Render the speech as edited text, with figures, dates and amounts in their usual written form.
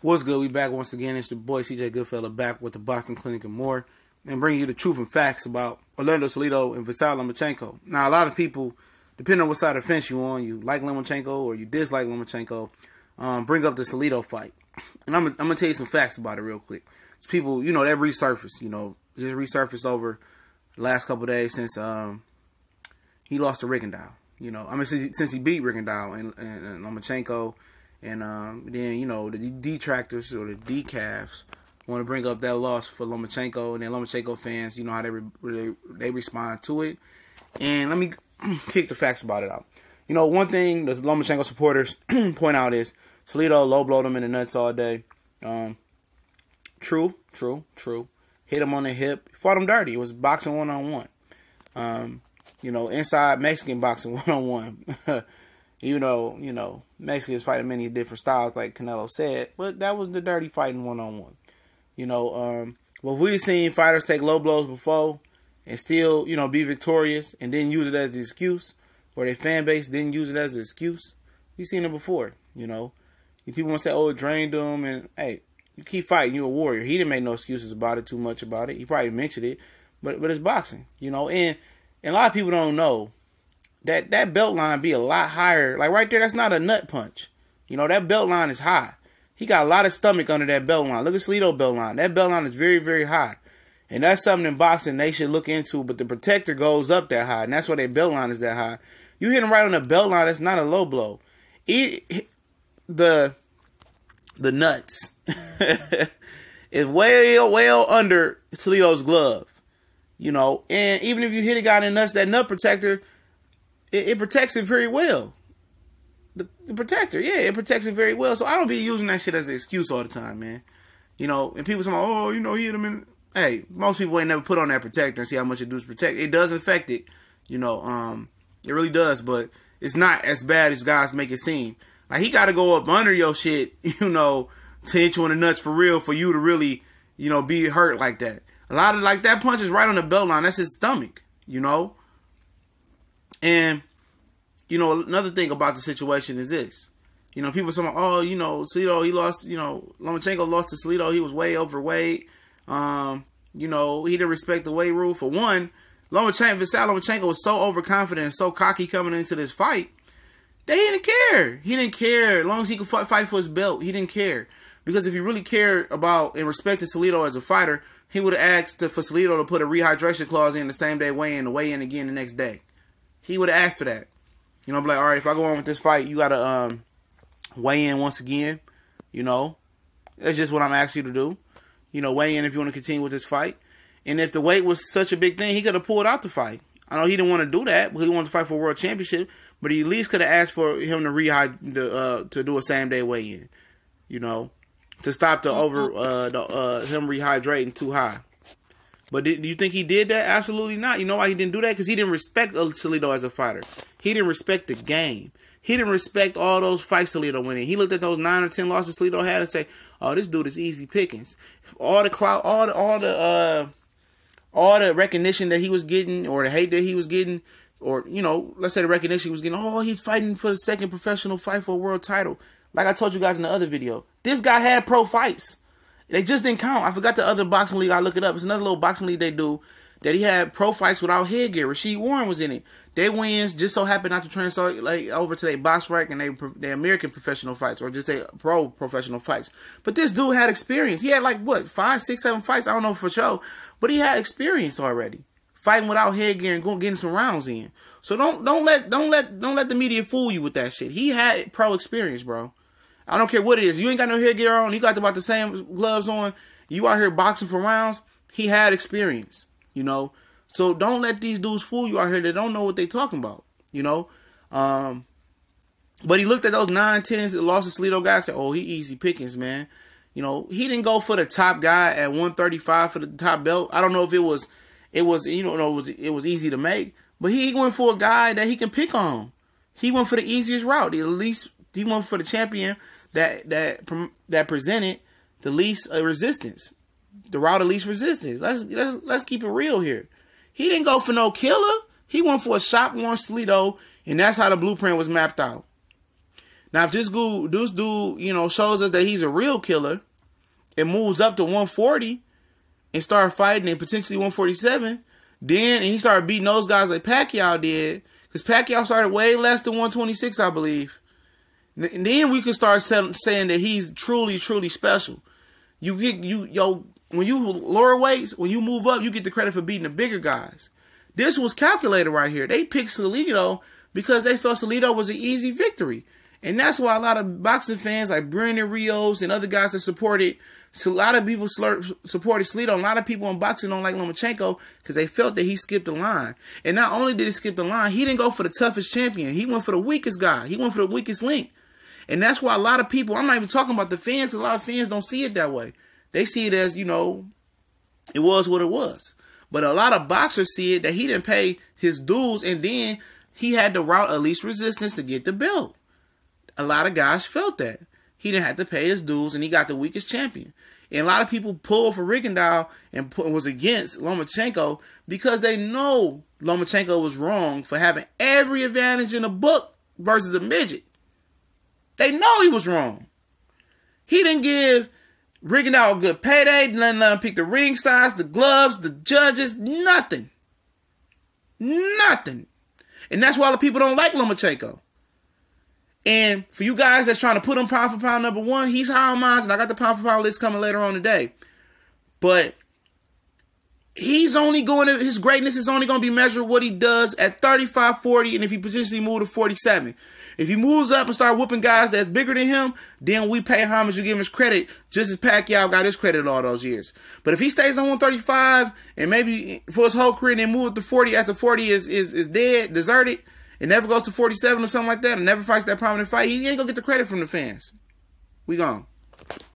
What's good? We back once again. It's your boy CJ Goodfella back with the Boxing Clinic and more, and bringing you the truth and facts about Salido and Vasyl Lomachenko. Now, a lot of people, depending on what side of the fence you on, you like Lomachenko or you dislike Lomachenko, bring up the Salido fight. And I'm gonna tell you some facts about it real quick. It's people, that resurfaced, just resurfaced over the last couple of days since he lost to Rigondeaux. Since he beat Rigondeaux and Lomachenko. And then, the detractors or the decafs want to bring up that loss for Lomachenko. And then Lomachenko fans, how they respond to it. And let me kick the facts about it out. One thing the Lomachenko supporters point out is Salido low-blowed him in the nuts all day. True. Hit him on the hip. Fought him dirty. It was boxing one-on-one. Inside Mexican boxing one-on-one. Even though, Mexicans fight in many different styles, like Canelo said, but that was the dirty fighting one-on-one. Well, we've seen fighters take low blows before and still, be victorious and didn't use it as the excuse, or their fan base didn't use it as an excuse. We've seen it before, People want to say, it drained them, and, hey, you keep fighting, you're a warrior. He didn't make no excuses about it, too much about it. He probably mentioned it, but it's boxing, and a lot of people don't know that belt line be a lot higher. Like right there, that's not a nut punch. That belt line is high. He got a lot of stomach under that belt line. Look at Salido belt line. That belt line is very, very high. And that's something in boxing they should look into. But the protector goes up that high. And that's why their belt line is that high. You hit him right on the belt line, that's not a low blow. The nuts is way under Salido's glove. And even if you hit a guy in the nuts, that nut protector, it protects it very well. The protector, it protects it very well. So I don't be using that shit as an excuse all the time, man. And people say, he hit him in. Hey, most people ain't never put on that protector and see how much it does protect. It does affect it, it really does, but it's not as bad as guys make it seem. Like, he got to go up under your shit, to hit you in the nuts for real, for you to really, be hurt like that. A lot of, that punch is right on the belt line. That's his stomach, And, another thing about the situation is this. People say, Salido, he lost, Lomachenko lost to Salido. He was way overweight. He didn't respect the weight rule. For one, Vasyl Lomachenko was so overconfident and so cocky coming into this fight. They didn't care. He didn't care. As long as he could fight for his belt, he didn't care. Because if he really cared about and respected Salido as a fighter, he would have asked for Salido to put a rehydration clause in the same day weigh-in, to weigh in again the next day. He would have asked for that. Be like, all right, if I go on with this fight, you got to weigh in once again. That's just what I'm asking you to do. Weigh in if you want to continue with this fight. And if the weight was such a big thing, he could have pulled out the fight. I know he didn't want to do that, but he wanted to fight for a world championship. But he at least could have asked for him to do a same-day weigh-in. To stop him rehydrating too high. But do you think he did that? Absolutely not. You know why he didn't do that? Because he didn't respect Salido as a fighter. He didn't respect the game. He didn't respect all those fights Salido went in. He looked at those 9 or 10 losses Salido had and say, "Oh, this dude is easy pickings." All the clout, all the recognition that he was getting, or the hate that he was getting, or let's say the recognition he was getting. Oh, he's fighting for the second professional fight for a world title. Like I told you guys in the other video, this guy had pro fights. They just didn't count. I forgot the other boxing league. I look it up. It's another little boxing league they do that he had pro fights without headgear. Rasheed Warren was in it. Their wins just so happened not to transfer over to their box rack and their American professional fights, or just their pro professional fights. But this dude had experience. He had 5, 6, 7 fights. I don't know for sure, but he had experience already fighting without headgear and getting some rounds in. So don't let the media fool you with that shit. He had pro experience, bro. I don't care what it is. You ain't got no headgear on. You got about the same gloves on. You out here boxing for rounds. He had experience, So don't let these dudes fool you out here that don't know what they talking about, But he looked at those 9, 10s that lost to Salido guys and said, he easy pickings, man. He didn't go for the top guy at 135 for the top belt. I don't know if it was easy to make, but he went for a guy that he can pick on. He went for the easiest route. At least he went for the champion that presented the least resistance, the route of least resistance. Let's keep it real here. He didn't go for no killer. He went for a shot-worn Salido, and that's how the blueprint was mapped out. Now, if this dude, you know, shows us that he's a real killer and moves up to 140 and start fighting and potentially 147, then and he started beating those guys like Pacquiao did, because Pacquiao started way less than 126, I believe. And then we can start saying that he's truly, truly special. When you lower weights, when you move up, you get the credit for beating the bigger guys. This was calculated right here. They picked Salido because they felt Salido was an easy victory. And that's why a lot of boxing fans like Brandon Rios and other guys that supported, so a lot of people supported Salido. A lot of people in boxing don't like Lomachenko because they felt that he skipped the line. And not only did he skip the line, he didn't go for the toughest champion. He went for the weakest guy. He went for the weakest link. And that's why a lot of people, I'm not even talking about the fans, because a lot of fans don't see it that way. They see it as, you know, it was what it was. But a lot of boxers see it that he didn't pay his dues, and then he had the route of least resistance to get the belt. A lot of guys felt that. He didn't have to pay his dues, and he got the weakest champion. And a lot of people pulled for Rigondeaux and was against Lomachenko because they know Lomachenko was wrong for having every advantage in the book versus a midget. They know he was wrong. He didn't give Rigondeaux a good payday, didn't let him pick the ring size, the gloves, the judges, nothing. Nothing. And that's why the people don't like Lomachenko. And for you guys that's trying to put him pound for pound number one, he's high on mine, and I got the pound for pound list coming later on today. But his greatness is only going to be measured what he does at 35, 40, and if he potentially move to 47. If he moves up and start whooping guys that's bigger than him, then we pay homage, we give him his credit, just as Pacquiao got his credit all those years. But if he stays on 135 and maybe for his whole career and then move up to 40 after 40 is dead, deserted, and never goes to 47 or something like that, and never fights that prominent fight, he ain't going to get the credit from the fans. We gone.